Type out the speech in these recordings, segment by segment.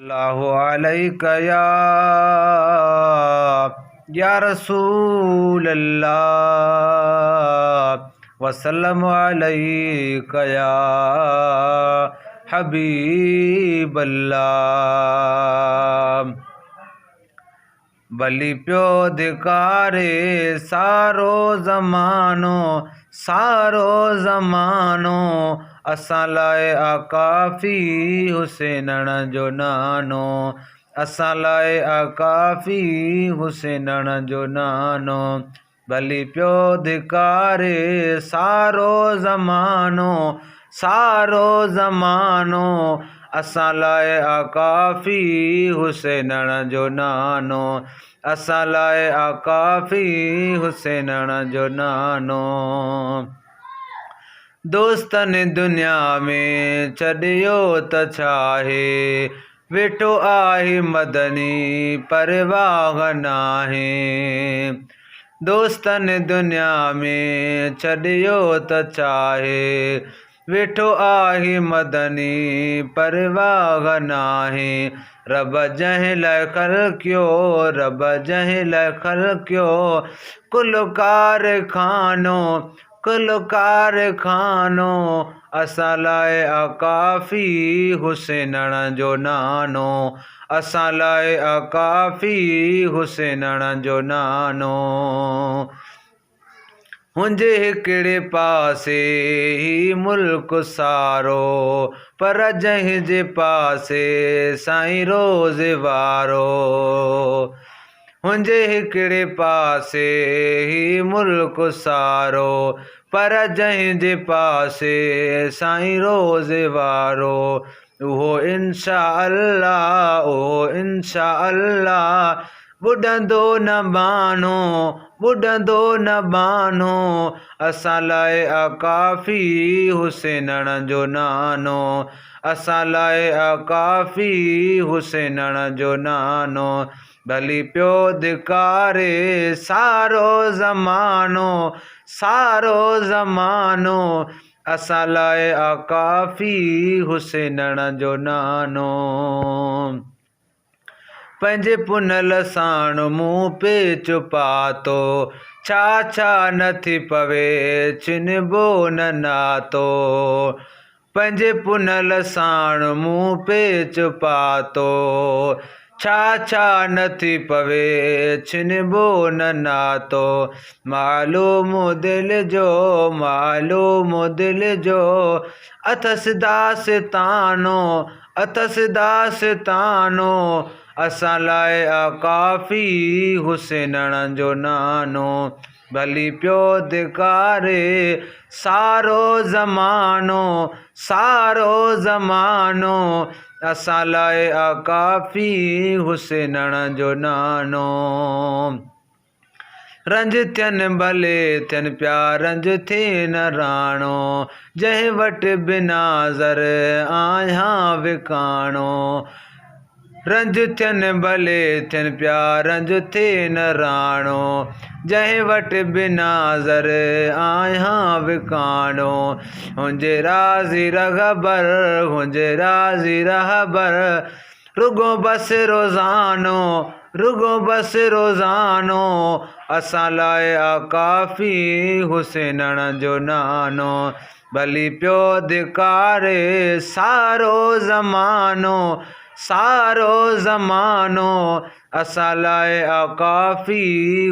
अल्लाहु अलैका या रसूल अल्लाह वसल्लम अलैका या हबीब अल्लाह। बली प्यो धिकारे सारो ज़मानो असां लाइ आकाफ़ी हुसैनण जो नानो, असां लाइ आकाफ़ी हुसैनण जो नानो। भली प्यो धिकारे सारो ज़मानो असां लाइ आकाफ़ी हुसैनण जो नानो, असां लाइ आकाफ़ी हुसैनण जो नानो। दोस्तनि दुनिया में छॾियो त छाहे, वेठो आहे मदनी परवाह नाहे। दोस्तनि दुनिया में छॾियो त छाहे, वेठो आहे मदनी परवाह नाहे। रब जंहिं लाइ ख़लक़ियो, रब जंहिं लाइ ख़लक़ियो कुल कारखानो असां लाइ आकाफ़ी हुसैनण जो नानो, असां लाइ आकाफ़ी हुसैनण जो नानो। हुंजे हिकिड़े पासे ही मुल्क सारो, पर जंहिं जे पासे साईं रोज़े वारो। हुंजे हिकिड़े पासे ही मुल्क सारो, पर जंहिं जे पासे साईं रोज़े वारो। उहो इंशा अल्लाह, उहो इंशा अल्लाह ॿुॾंदो न बानो असां लाइ आकाफ़ी हुसैनण जो नानो, असां लाइ आकाफ़ी हुसैनण जो नानो। भली प्यो धिकारे सारो ज़मानो असां लाइ आकाफ़ी हुसैनण जो नानो। पंहिंजे पुनल साण मूं पेच पातो, छा न थी पवे छिनबो न नातो। पंहिंजे पुनल साण मूं पेच पातो, छा न थी पवे छिनबो न नातो। मालूम दिल जो अथस दास्तानो असां लाइ आकाफ़ी हुसैनण जो नानो। भली प्यो धिकारे सारो ज़मानो असां लाइ आकाफ़ी हुसैनण जो नानो। रंज थियनि भले थियनि पिया रंज थियनि राणो, जंहिं वटि बिना ज़र आहियां विकाणो। रंज थियनि भले थियनि पिया रंज थियनि राणो, जंहिं वटि बिना ज़र आहियां विकाणो। हुंजे राज़ी रहबर रुगो बस रोज़ानो असां लाइ आकाफ़ी हुसैनण जो नानो। भली प्यो धिकारे सारो ज़मानो असां लाइ आकाफ़ी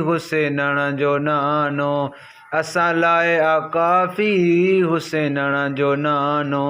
हुसैनण जो नानो, असां लाइ आकाफ़ी हुसैनण जो नानो।